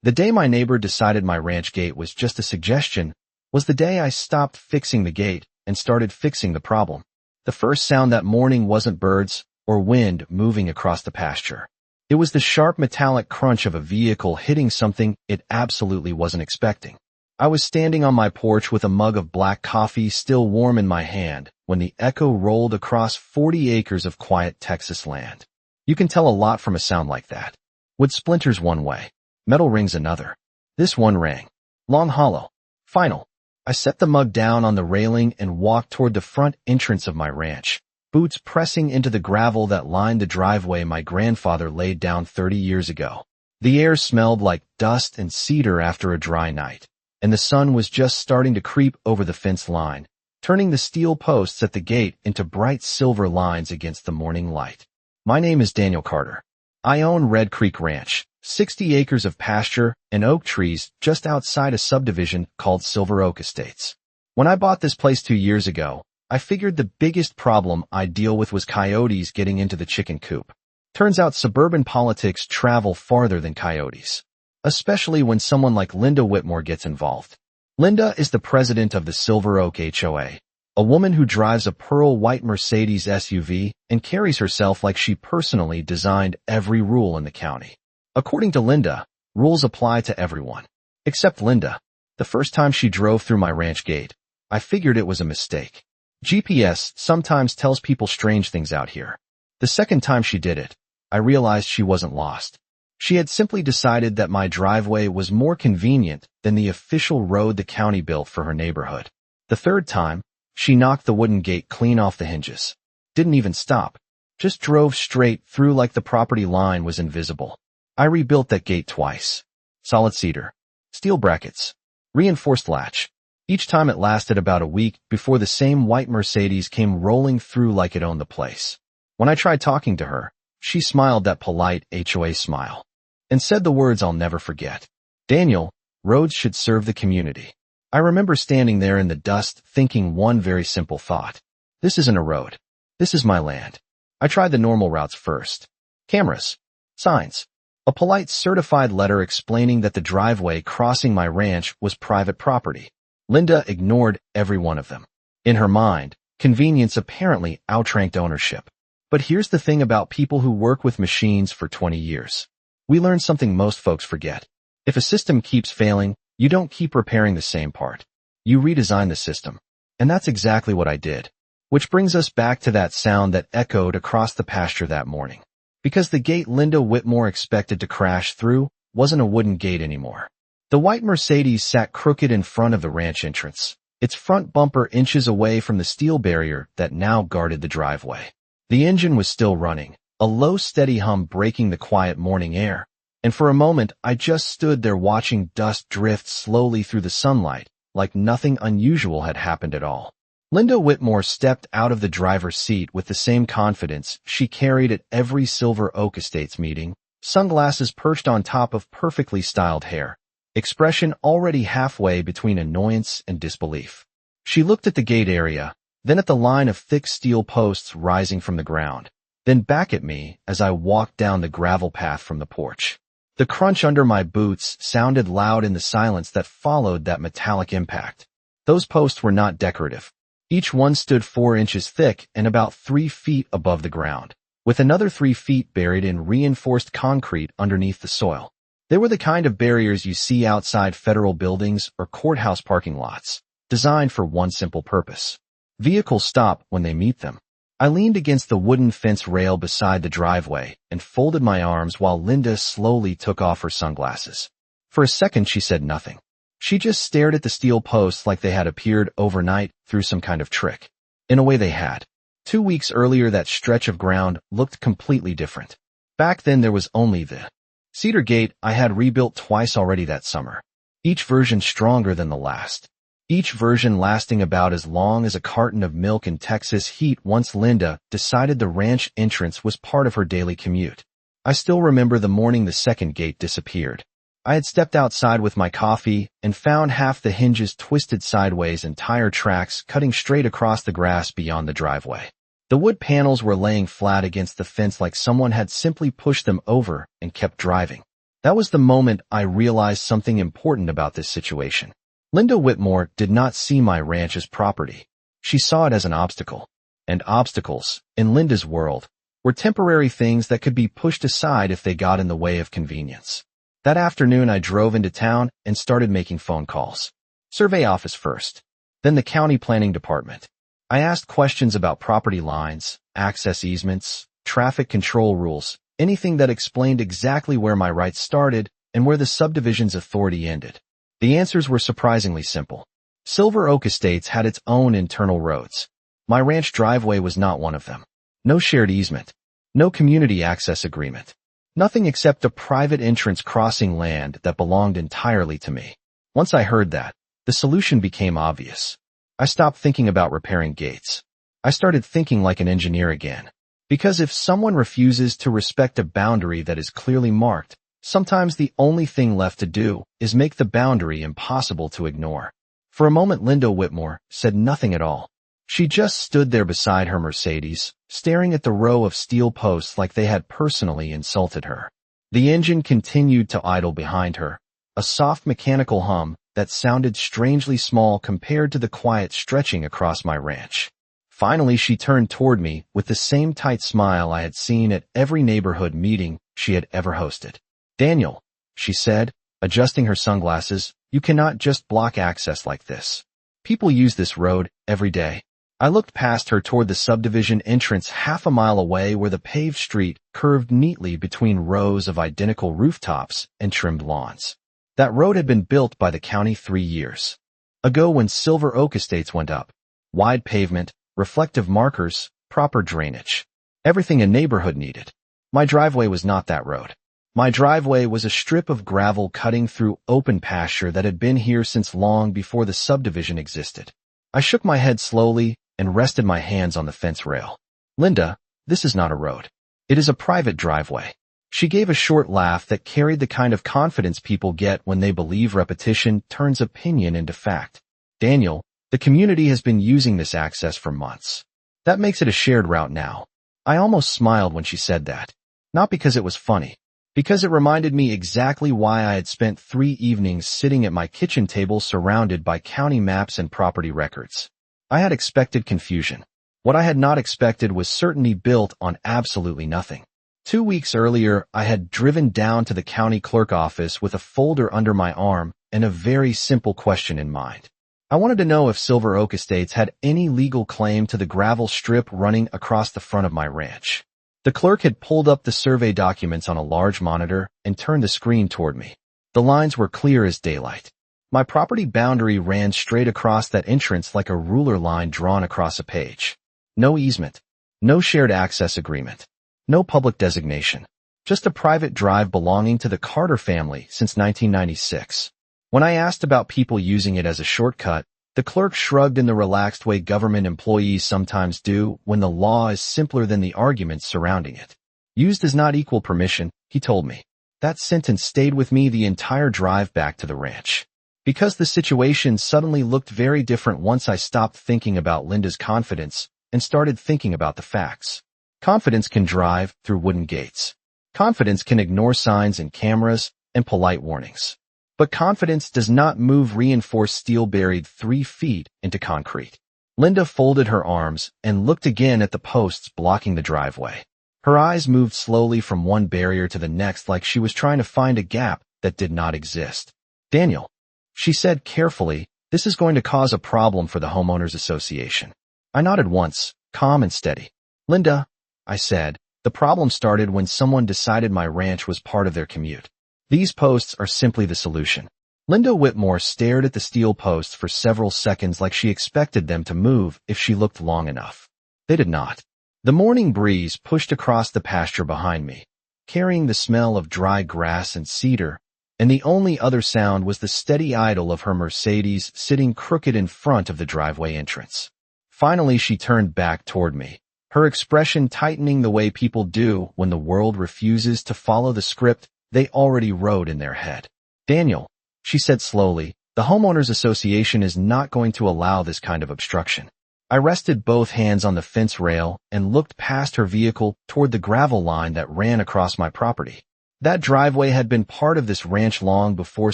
The day my neighbor decided my ranch gate was just a suggestion was the day I stopped fixing the gate and started fixing the problem. The first sound that morning wasn't birds or wind moving across the pasture. It was the sharp metallic crunch of a vehicle hitting something it absolutely wasn't expecting. I was standing on my porch with a mug of black coffee still warm in my hand when the echo rolled across 40 acres of quiet Texas land. You can tell a lot from a sound like that. Wood splinters one way, metal rings another. This one rang. Long, hollow. Final. I set the mug down on the railing and walked toward the front entrance of my ranch, boots pressing into the gravel that lined the driveway my grandfather laid down 30 years ago. The air smelled like dust and cedar after a dry night, and the sun was just starting to creep over the fence line, turning the steel posts at the gate into bright silver lines against the morning light. My name is Daniel Carter. I own Red Creek Ranch, 60 acres of pasture and oak trees just outside a subdivision called Silver Oak Estates. When I bought this place 2 years ago, I figured the biggest problem I'd deal with was coyotes getting into the chicken coop. Turns out suburban politics travel farther than coyotes, especially when someone like Linda Whitmore gets involved. Linda is the president of the Silver Oak HOA, a woman who drives a pearl white Mercedes SUV and carries herself like she personally designed every rule in the county. According to Linda, rules apply to everyone. Except Linda. The first time she drove through my ranch gate, I figured it was a mistake. GPS sometimes tells people strange things out here. The second time she did it, I realized she wasn't lost. She had simply decided that my driveway was more convenient than the official road the county built for her neighborhood. The third time, she knocked the wooden gate clean off the hinges. Didn't even stop. Just drove straight through like the property line was invisible. I rebuilt that gate twice. Solid cedar, steel brackets, reinforced latch. Each time it lasted about a week before the same white Mercedes came rolling through like it owned the place. When I tried talking to her, she smiled that polite HOA smile and said the words I'll never forget. Daniel, roads should serve the community. I remember standing there in the dust thinking one very simple thought. This isn't a road. This is my land. I tried the normal routes first. Cameras. Signs. A polite certified letter explaining that the driveway crossing my ranch was private property. Linda ignored every one of them. In her mind, convenience apparently outranked ownership. But here's the thing about people who work with machines for 20 years. We learn something most folks forget. If a system keeps failing, you don't keep repairing the same part. You redesign the system. And that's exactly what I did. Which brings us back to that sound that echoed across the pasture that morning. Because the gate Linda Whitmore expected to crash through wasn't a wooden gate anymore. The white Mercedes sat crooked in front of the ranch entrance, its front bumper inches away from the steel barrier that now guarded the driveway. The engine was still running, a low steady hum breaking the quiet morning air, and for a moment I just stood there watching dust drift slowly through the sunlight, like nothing unusual had happened at all. Linda Whitmore stepped out of the driver's seat with the same confidence she carried at every Silver Oak Estates meeting, sunglasses perched on top of perfectly styled hair, expression already halfway between annoyance and disbelief. She looked at the gate area, then at the line of thick steel posts rising from the ground, then back at me as I walked down the gravel path from the porch. The crunch under my boots sounded loud in the silence that followed that metallic impact. Those posts were not decorative. Each one stood 4 inches thick and about 3 feet above the ground, with another 3 feet buried in reinforced concrete underneath the soil. They were the kind of barriers you see outside federal buildings or courthouse parking lots, designed for one simple purpose. Vehicles stop when they meet them. I leaned against the wooden fence rail beside the driveway and folded my arms while Linda slowly took off her sunglasses. For a second she said nothing. She just stared at the steel posts like they had appeared overnight through some kind of trick. In a way they had. 2 weeks earlier that stretch of ground looked completely different. Back then there was only the cedar gate I had rebuilt twice already that summer. Each version stronger than the last. Each version lasting about as long as a carton of milk in Texas heat once Linda decided the ranch entrance was part of her daily commute. I still remember the morning the second gate disappeared. I had stepped outside with my coffee and found half the hinges twisted sideways and tire tracks cutting straight across the grass beyond the driveway. The wood panels were laying flat against the fence like someone had simply pushed them over and kept driving. That was the moment I realized something important about this situation. Linda Whitmore did not see my ranch as property. She saw it as an obstacle. And obstacles, in Linda's world, were temporary things that could be pushed aside if they got in the way of convenience. That afternoon I drove into town and started making phone calls. Survey office first, then the county planning department. I asked questions about property lines, access easements, traffic control rules, anything that explained exactly where my rights started and where the subdivision's authority ended. The answers were surprisingly simple. Silver Oak Estates had its own internal roads. My ranch driveway was not one of them. No shared easement. No community access agreement. Nothing except a private entrance crossing land that belonged entirely to me. Once I heard that, the solution became obvious. I stopped thinking about repairing gates. I started thinking like an engineer again. Because if someone refuses to respect a boundary that is clearly marked, sometimes the only thing left to do is make the boundary impossible to ignore. For a moment Linda Whitmore said nothing at all. She just stood there beside her Mercedes, staring at the row of steel posts like they had personally insulted her. The engine continued to idle behind her, a soft mechanical hum that sounded strangely small compared to the quiet stretching across my ranch. Finally, she turned toward me with the same tight smile I had seen at every neighborhood meeting she had ever hosted. "Daniel," she said, adjusting her sunglasses, "you cannot just block access like this. People use this road every day." I looked past her toward the subdivision entrance half a mile away where the paved street curved neatly between rows of identical rooftops and trimmed lawns. That road had been built by the county 3 years ago when Silver Oak Estates went up. Wide pavement, reflective markers, proper drainage. Everything a neighborhood needed. My driveway was not that road. My driveway was a strip of gravel cutting through open pasture that had been here since long before the subdivision existed. I shook my head slowly and rested my hands on the fence rail. "Linda, this is not a road. It is a private driveway." She gave a short laugh that carried the kind of confidence people get when they believe repetition turns opinion into fact. "Daniel, the community has been using this access for months. That makes it a shared route now." I almost smiled when she said that. Not because it was funny. Because it reminded me exactly why I had spent 3 evenings sitting at my kitchen table surrounded by county maps and property records. I had expected confusion. What I had not expected was certainty built on absolutely nothing. 2 weeks earlier, I had driven down to the county clerk office with a folder under my arm and a very simple question in mind. I wanted to know if Silver Oak Estates had any legal claim to the gravel strip running across the front of my ranch. The clerk had pulled up the survey documents on a large monitor and turned the screen toward me. The lines were clear as daylight. My property boundary ran straight across that entrance like a ruler line drawn across a page. No easement. No shared access agreement. No public designation. Just a private drive belonging to the Carter family since 1996. When I asked about people using it as a shortcut, the clerk shrugged in the relaxed way government employees sometimes do when the law is simpler than the arguments surrounding it. "Use does not equal permission," he told me. That sentence stayed with me the entire drive back to the ranch. Because the situation suddenly looked very different once I stopped thinking about Linda's confidence and started thinking about the facts. Confidence can drive through wooden gates. Confidence can ignore signs and cameras and polite warnings. But confidence does not move reinforced steel buried 3 feet into concrete. Linda folded her arms and looked again at the posts blocking the driveway. Her eyes moved slowly from one barrier to the next like she was trying to find a gap that did not exist. "Daniel," she said carefully, "this is going to cause a problem for the homeowners association." I nodded once, calm and steady. "Linda," I said, "the problem started when someone decided my ranch was part of their commute. These posts are simply the solution." Linda Whitmore stared at the steel posts for several seconds like she expected them to move if she looked long enough. They did not. The morning breeze pushed across the pasture behind me, carrying the smell of dry grass and cedar, and the only other sound was the steady idle of her Mercedes sitting crooked in front of the driveway entrance. Finally, she turned back toward me, her expression tightening the way people do when the world refuses to follow the script they already wrote in their head. "Daniel," she said slowly, "the homeowners association is not going to allow this kind of obstruction." I rested both hands on the fence rail and looked past her vehicle toward the gravel line that ran across my property. That driveway had been part of this ranch long before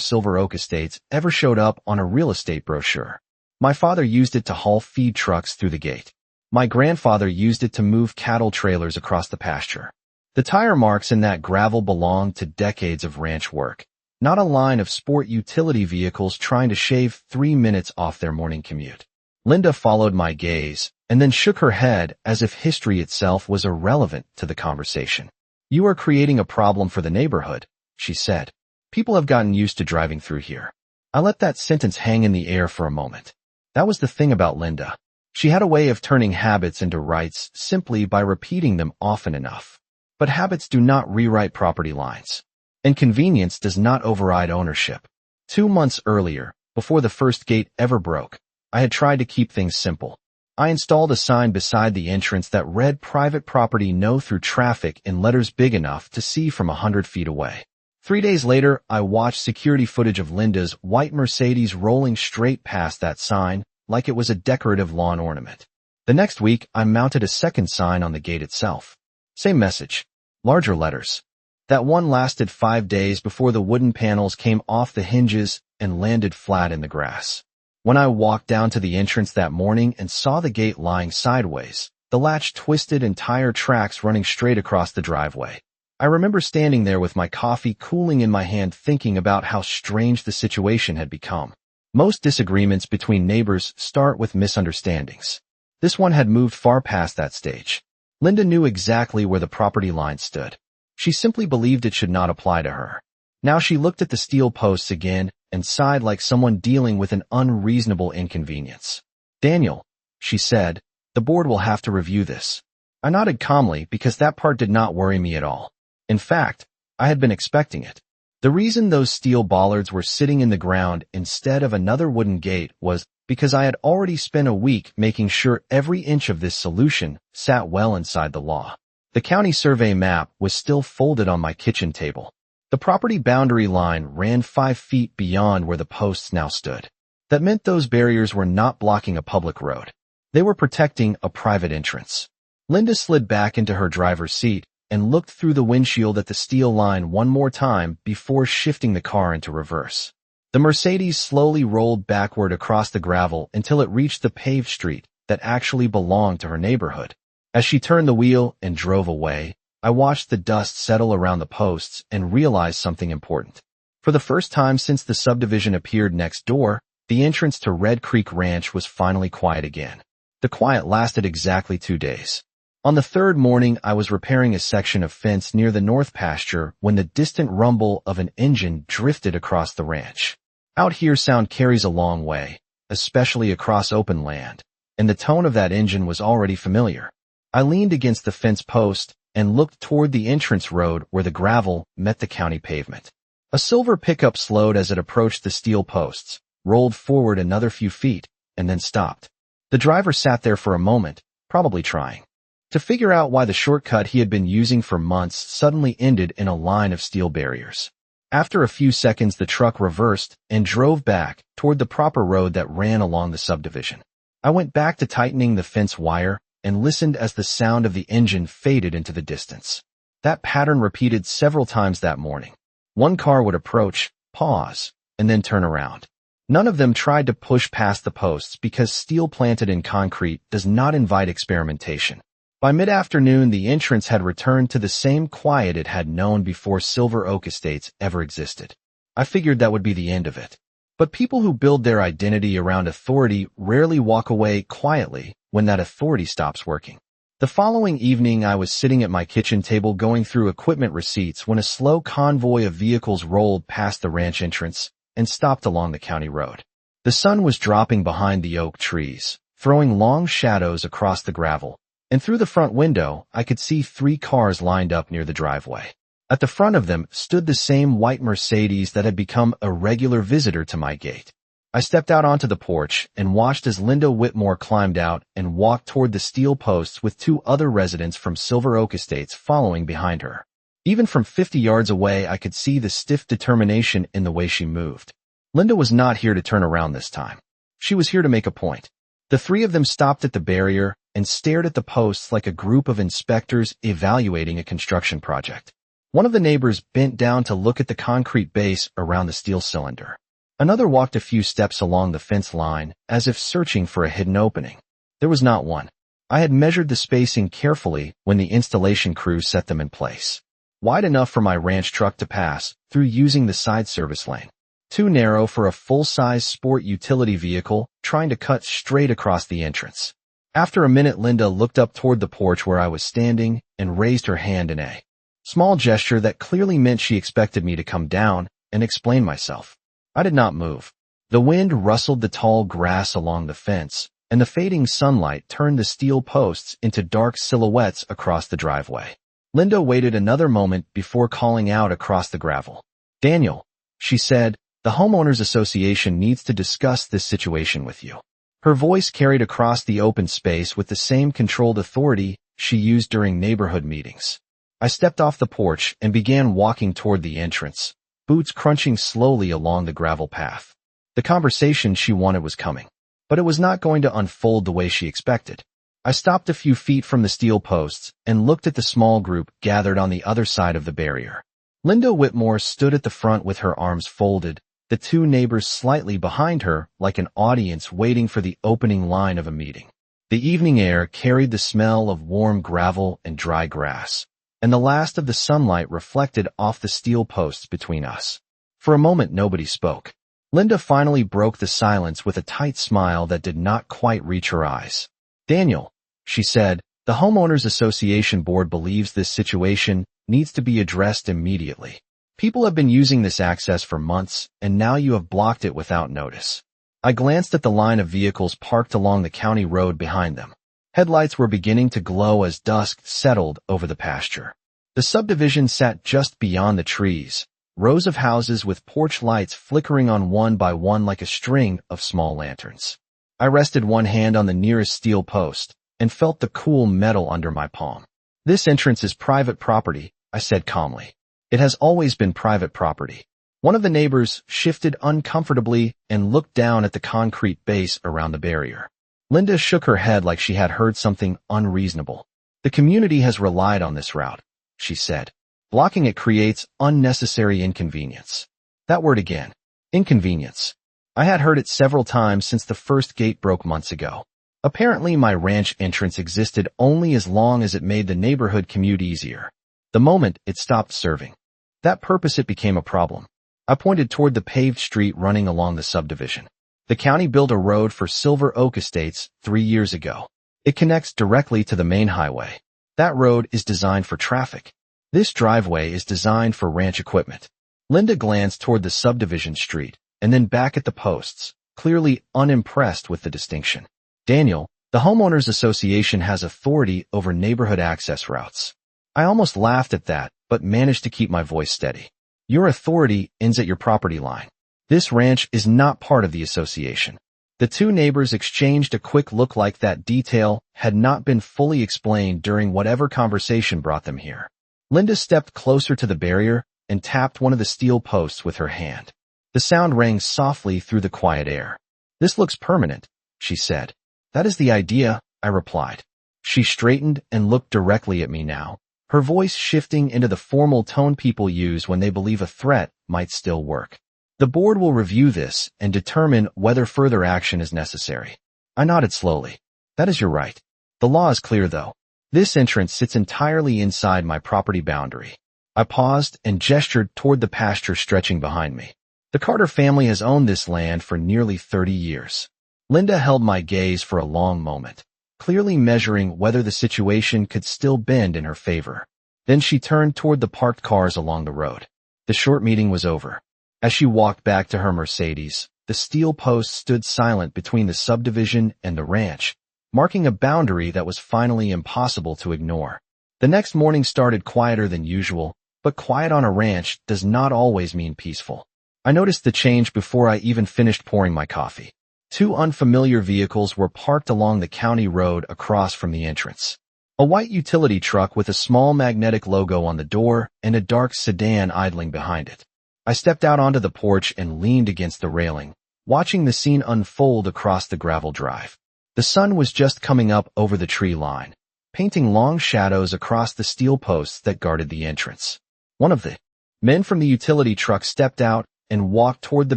Silver Oak Estates ever showed up on a real estate brochure. My father used it to haul feed trucks through the gate. My grandfather used it to move cattle trailers across the pasture. The tire marks in that gravel belonged to decades of ranch work, not a line of sport utility vehicles trying to shave 3 minutes off their morning commute. Linda followed my gaze and then shook her head as if history itself was irrelevant to the conversation. "You are creating a problem for the neighborhood," she said. "People have gotten used to driving through here." I let that sentence hang in the air for a moment. That was the thing about Linda. She had a way of turning habits into rights simply by repeating them often enough. But habits do not rewrite property lines. And convenience does not override ownership. 2 months earlier, before the first gate ever broke, I had tried to keep things simple. I installed a sign beside the entrance that read "Private property no through traffic" in letters big enough to see from 100 feet away. 3 days later, I watched security footage of Linda's white Mercedes rolling straight past that sign like it was a decorative lawn ornament. The next week, I mounted a second sign on the gate itself. Same message, larger letters. That one lasted 5 days before the wooden panels came off the hinges and landed flat in the grass. When I walked down to the entrance that morning and saw the gate lying sideways, the latch twisted and tire tracks running straight across the driveway, I remember standing there with my coffee cooling in my hand thinking about how strange the situation had become. Most disagreements between neighbors start with misunderstandings. This one had moved far past that stage. Linda knew exactly where the property line stood. She simply believed it should not apply to her. Now she looked at the steel posts again and sighed like someone dealing with an unreasonable inconvenience. "Daniel," she said, "the board will have to review this." I nodded calmly because that part did not worry me at all. In fact, I had been expecting it. The reason those steel bollards were sitting in the ground instead of another wooden gate was because I had already spent a week making sure every inch of this solution sat well inside the law. The county survey map was still folded on my kitchen table. The property boundary line ran 5 feet beyond where the posts now stood. That meant those barriers were not blocking a public road. They were protecting a private entrance. Linda slid back into her driver's seat and looked through the windshield at the steel line one more time before shifting the car into reverse. The Mercedes slowly rolled backward across the gravel until it reached the paved street that actually belonged to her neighborhood. As she turned the wheel and drove away, I watched the dust settle around the posts and realized something important. For the first time since the subdivision appeared next door, the entrance to Red Creek Ranch was finally quiet again. The quiet lasted exactly 2 days. On the third morning, I was repairing a section of fence near the north pasture when the distant rumble of an engine drifted across the ranch. Out here, sound carries a long way, especially across open land, and the tone of that engine was already familiar. I leaned against the fence post and looked toward the entrance road where the gravel met the county pavement. A silver pickup slowed as it approached the steel posts, rolled forward another few feet, and then stopped. The driver sat there for a moment, probably trying to figure out why the shortcut he had been using for months suddenly ended in a line of steel barriers. After a few seconds, the truck reversed and drove back toward the proper road that ran along the subdivision. I went back to tightening the fence wire and listened as the sound of the engine faded into the distance. That pattern repeated several times that morning. One car would approach, pause, and then turn around. None of them tried to push past the posts because steel planted in concrete does not invite experimentation. By mid-afternoon, the entrance had returned to the same quiet it had known before Silver Oak Estates ever existed. I figured that would be the end of it. But people who build their identity around authority rarely walk away quietly when that authority stops working. The following evening, I was sitting at my kitchen table going through equipment receipts when a slow convoy of vehicles rolled past the ranch entrance and stopped along the county road. The sun was dropping behind the oak trees, throwing long shadows across the gravel, and through the front window, I could see 3 cars lined up near the driveway. At the front of them stood the same white Mercedes that had become a regular visitor to my gate. I stepped out onto the porch and watched as Linda Whitmore climbed out and walked toward the steel posts with 2 other residents from Silver Oak Estates following behind her. Even from 50 yards away, I could see the stiff determination in the way she moved. Linda was not here to turn around this time. She was here to make a point. The 3 of them stopped at the barrier and stared at the posts like a group of inspectors evaluating a construction project. One of the neighbors bent down to look at the concrete base around the steel cylinder. Another walked a few steps along the fence line, as if searching for a hidden opening. There was not one. I had measured the spacing carefully when the installation crew set them in place. Wide enough for my ranch truck to pass through using the side service lane. Too narrow for a full-size sport utility vehicle trying to cut straight across the entrance. After a minute, Linda looked up toward the porch where I was standing and raised her hand in a small gesture that clearly meant she expected me to come down and explain myself. I did not move. The wind rustled the tall grass along the fence, and the fading sunlight turned the steel posts into dark silhouettes across the driveway. Linda waited another moment before calling out across the gravel. "Daniel," she said, "the Homeowners Association needs to discuss this situation with you." Her voice carried across the open space with the same controlled authority she used during neighborhood meetings. I stepped off the porch and began walking toward the entrance, boots crunching slowly along the gravel path. The conversation she wanted was coming, but it was not going to unfold the way she expected. I stopped a few feet from the steel posts and looked at the small group gathered on the other side of the barrier. Linda Whitmore stood at the front with her arms folded, the two neighbors slightly behind her like an audience waiting for the opening line of a meeting. The evening air carried the smell of warm gravel and dry grass, and the last of the sunlight reflected off the steel posts between us. For a moment nobody spoke. Linda finally broke the silence with a tight smile that did not quite reach her eyes. "Daniel," she said, "the Homeowners Association board believes this situation needs to be addressed immediately. People have been using this access for months, and now you have blocked it without notice." I glanced at the line of vehicles parked along the county road behind them. Headlights were beginning to glow as dusk settled over the pasture. The subdivision sat just beyond the trees, rows of houses with porch lights flickering on one by one like a string of small lanterns. I rested one hand on the nearest steel post and felt the cool metal under my palm. "This entrance is private property," I said calmly. "It has always been private property." One of the neighbors shifted uncomfortably and looked down at the concrete base around the barrier. Linda shook her head like she had heard something unreasonable. "The community has relied on this route," she said. "Blocking it creates unnecessary inconvenience." That word again. Inconvenience. I had heard it several times since the first gate broke months ago. Apparently my ranch entrance existed only as long as it made the neighborhood commute easier. The moment it stopped serving that purpose, it became a problem. I pointed toward the paved street running along the subdivision. The county built a road for Silver Oak Estates 3 years ago. It connects directly to the main highway. That road is designed for traffic. This driveway is designed for ranch equipment. Linda glanced toward the subdivision street and then back at the posts, clearly unimpressed with the distinction. "Daniel, the Homeowners Association has authority over neighborhood access routes." I almost laughed at that, but managed to keep my voice steady. "Your authority ends at your property line. This ranch is not part of the association." The two neighbors exchanged a quick look like that detail had not been fully explained during whatever conversation brought them here. Linda stepped closer to the barrier and tapped one of the steel posts with her hand. The sound rang softly through the quiet air. "This looks permanent," she said. "That is the idea," I replied. She straightened and looked directly at me now, her voice shifting into the formal tone people use when they believe a threat might still work. "The board will review this and determine whether further action is necessary." I nodded slowly. "That is your right. The law is clear though. This entrance sits entirely inside my property boundary." I paused and gestured toward the pasture stretching behind me. "The Carter family has owned this land for nearly 30 years. Linda held my gaze for a long moment, clearly measuring whether the situation could still bend in her favor. Then she turned toward the parked cars along the road. The short meeting was over. As she walked back to her Mercedes, the steel post stood silent between the subdivision and the ranch, marking a boundary that was finally impossible to ignore. The next morning started quieter than usual, but quiet on a ranch does not always mean peaceful. I noticed the change before I even finished pouring my coffee. 2 unfamiliar vehicles were parked along the county road across from the entrance. A white utility truck with a small magnetic logo on the door and a dark sedan idling behind it. I stepped out onto the porch and leaned against the railing, watching the scene unfold across the gravel drive. The sun was just coming up over the tree line, painting long shadows across the steel posts that guarded the entrance. One of the men from the utility truck stepped out and walked toward the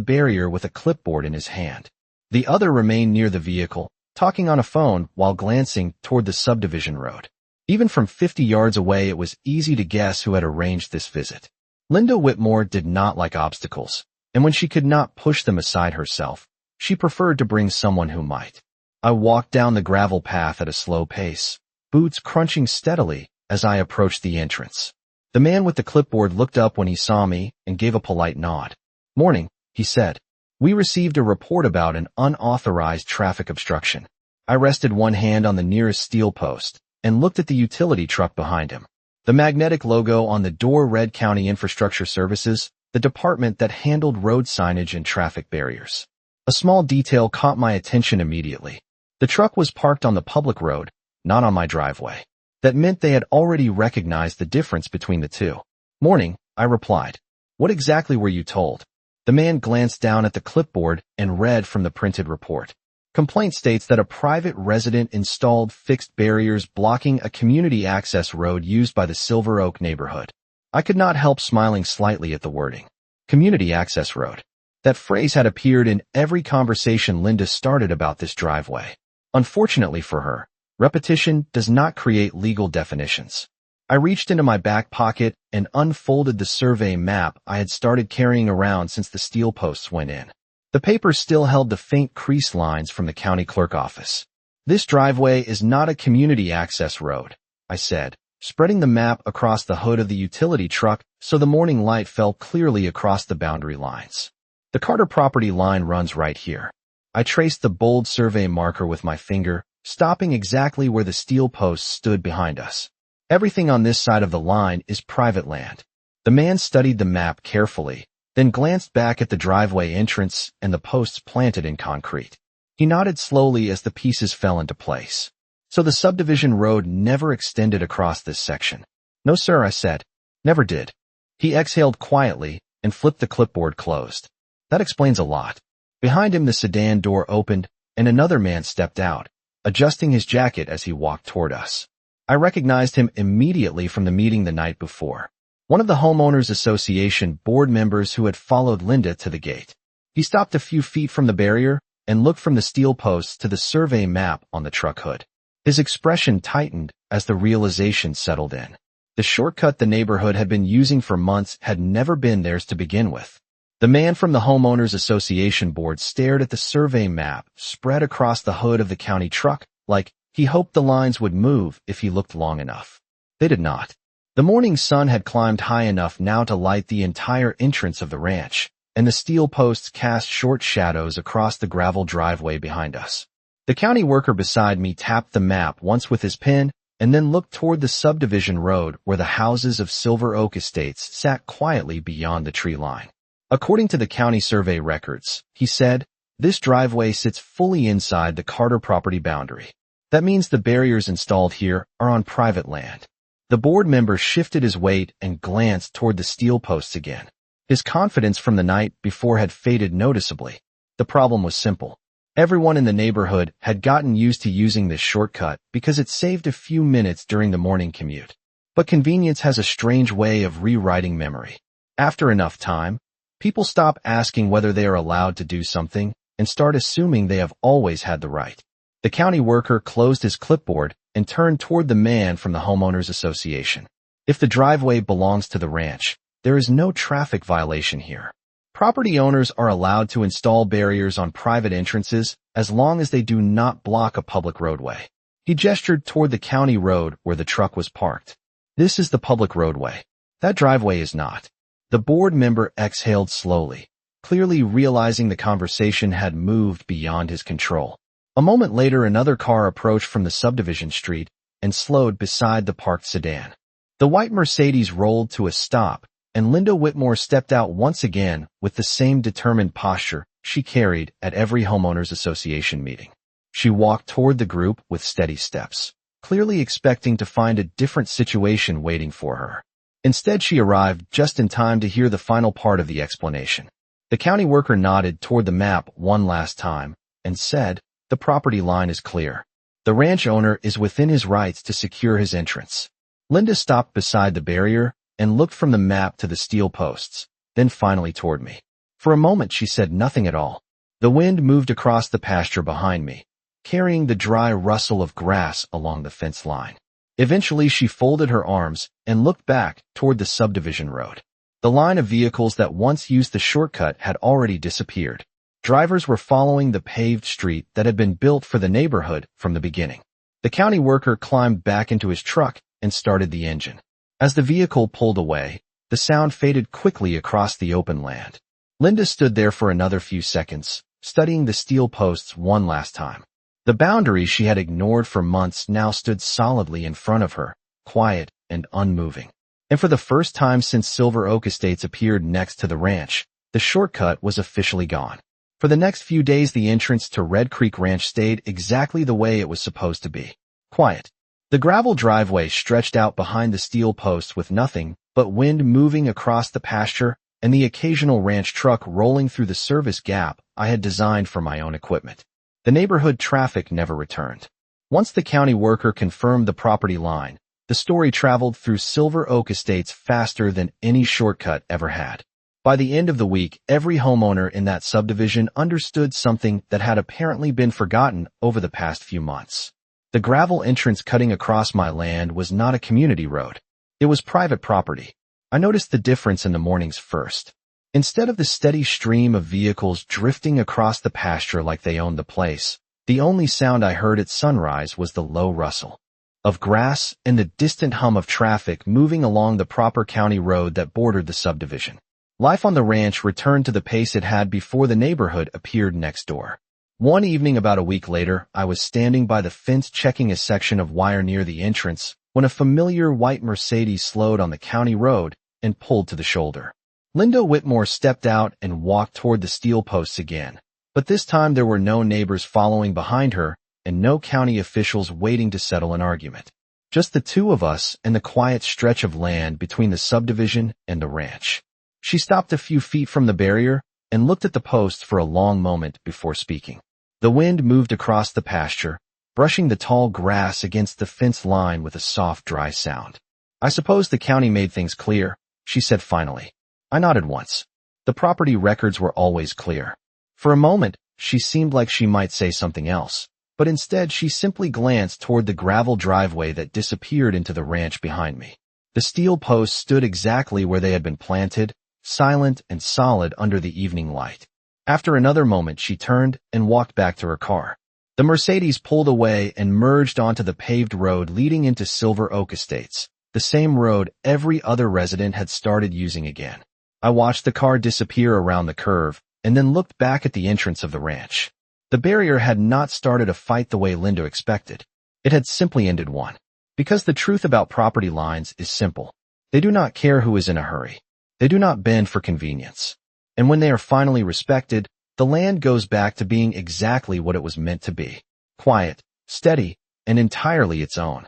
barrier with a clipboard in his hand. The other remained near the vehicle, talking on a phone while glancing toward the subdivision road. Even from 50 yards away, it was easy to guess who had arranged this visit. Linda Whitmore did not like obstacles, and when she could not push them aside herself, she preferred to bring someone who might. I walked down the gravel path at a slow pace, boots crunching steadily as I approached the entrance. The man with the clipboard looked up when he saw me and gave a polite nod. "Morning," he said. "We received a report about an unauthorized traffic obstruction." I rested one hand on the nearest steel post and looked at the utility truck behind him. The magnetic logo on the door read County Infrastructure Services, the department that handled road signage and traffic barriers. A small detail caught my attention immediately. The truck was parked on the public road, not on my driveway. That meant they had already recognized the difference between the two. "Morning," I replied. "What exactly were you told?" The man glanced down at the clipboard and read from the printed report. Complaint states that a private resident installed fixed barriers blocking a community access road used by the Silver Oak neighborhood. I could not help smiling slightly at the wording. Community access road. That phrase had appeared in every conversation Linda started about this driveway. Unfortunately for her, repetition does not create legal definitions. I reached into my back pocket and unfolded the survey map I had started carrying around since the steel posts went in. The paper still held the faint crease lines from the county clerk office. "This driveway is not a community access road," I said, spreading the map across the hood of the utility truck so the morning light fell clearly across the boundary lines. "The Carter property line runs right here." I traced the bold survey marker with my finger, stopping exactly where the steel posts stood behind us. "Everything on this side of the line is private land." The man studied the map carefully, then glanced back at the driveway entrance and the posts planted in concrete. He nodded slowly as the pieces fell into place. "So the subdivision road never extended across this section?" "No, sir," I said. "Never did." He exhaled quietly and flipped the clipboard closed. "That explains a lot." Behind him, the sedan door opened and another man stepped out, adjusting his jacket as he walked toward us. I recognized him immediately from the meeting the night before. One of the Homeowners Association board members who had followed Linda to the gate. He stopped a few feet from the barrier and looked from the steel posts to the survey map on the truck hood. His expression tightened as the realization settled in. The shortcut the neighborhood had been using for months had never been theirs to begin with. The man from the Homeowners Association board stared at the survey map spread across the hood of the county truck like he hoped the lines would move if he looked long enough. They did not. The morning sun had climbed high enough now to light the entire entrance of the ranch, and the steel posts cast short shadows across the gravel driveway behind us. The county worker beside me tapped the map once with his pen and then looked toward the subdivision road where the houses of Silver Oak Estates sat quietly beyond the tree line. "According to the county survey records," he said, "this driveway sits fully inside the Carter property boundary. That means the barriers installed here are on private land." The board member shifted his weight and glanced toward the steel posts again. His confidence from the night before had faded noticeably. The problem was simple. Everyone in the neighborhood had gotten used to using this shortcut because it saved a few minutes during the morning commute. But convenience has a strange way of rewriting memory. After enough time, people stop asking whether they are allowed to do something and start assuming they have always had the right. The county worker closed his clipboard and turned toward the man from the Homeowners Association. "If the driveway belongs to the ranch, there is no traffic violation here. Property owners are allowed to install barriers on private entrances as long as they do not block a public roadway." He gestured toward the county road where the truck was parked. "This is the public roadway. That driveway is not." The board member exhaled slowly, clearly realizing the conversation had moved beyond his control. A moment later, another car approached from the subdivision street and slowed beside the parked sedan. The white Mercedes rolled to a stop, and Linda Whitmore stepped out once again with the same determined posture she carried at every Homeowners Association meeting. She walked toward the group with steady steps, clearly expecting to find a different situation waiting for her. Instead, she arrived just in time to hear the final part of the explanation. The county worker nodded toward the map one last time and said, "The property line is clear. The ranch owner is within his rights to secure his entrance." Linda stopped beside the barrier and looked from the map to the steel posts, then finally toward me. For a moment she said nothing at all. The wind moved across the pasture behind me, carrying the dry rustle of grass along the fence line. Eventually she folded her arms and looked back toward the subdivision road. The line of vehicles that once used the shortcut had already disappeared. Drivers were following the paved street that had been built for the neighborhood from the beginning. The county worker climbed back into his truck and started the engine. As the vehicle pulled away, the sound faded quickly across the open land. Linda stood there for another few seconds, studying the steel posts one last time. The boundary she had ignored for months now stood solidly in front of her, quiet and unmoving. And for the first time since Silver Oak Estates appeared next to the ranch, the shortcut was officially gone. For the next few days the entrance to Red Creek Ranch stayed exactly the way it was supposed to be. Quiet. The gravel driveway stretched out behind the steel posts with nothing but wind moving across the pasture and the occasional ranch truck rolling through the service gap I had designed for my own equipment. The neighborhood traffic never returned. Once the county worker confirmed the property line, the story traveled through Silver Oak Estates faster than any shortcut ever had. By the end of the week, every homeowner in that subdivision understood something that had apparently been forgotten over the past few months. The gravel entrance cutting across my land was not a community road. It was private property. I noticed the difference in the mornings first. Instead of the steady stream of vehicles drifting across the pasture like they owned the place, the only sound I heard at sunrise was the low rustle of grass and the distant hum of traffic moving along the proper county road that bordered the subdivision. Life on the ranch returned to the pace it had before the neighborhood appeared next door. One evening about a week later, I was standing by the fence checking a section of wire near the entrance when a familiar white Mercedes slowed on the county road and pulled to the shoulder. Linda Whitmore stepped out and walked toward the steel posts again, but this time there were no neighbors following behind her and no county officials waiting to settle an argument. Just the two of us and the quiet stretch of land between the subdivision and the ranch. She stopped a few feet from the barrier and looked at the posts for a long moment before speaking. The wind moved across the pasture, brushing the tall grass against the fence line with a soft, dry sound. "I suppose the county made things clear," she said finally. I nodded once. The property records were always clear. For a moment, she seemed like she might say something else, but instead she simply glanced toward the gravel driveway that disappeared into the ranch behind me. The steel posts stood exactly where they had been planted, silent and solid under the evening light. After another moment, she turned and walked back to her car. The Mercedes pulled away and merged onto the paved road leading into Silver Oak Estates, the same road every other resident had started using again. I watched the car disappear around the curve and then looked back at the entrance of the ranch. The barrier had not started a fight the way Linda expected. It had simply ended one. Because the truth about property lines is simple. They do not care who is in a hurry. They do not bend for convenience. And when they are finally respected, the land goes back to being exactly what it was meant to be. Quiet, steady, and entirely its own.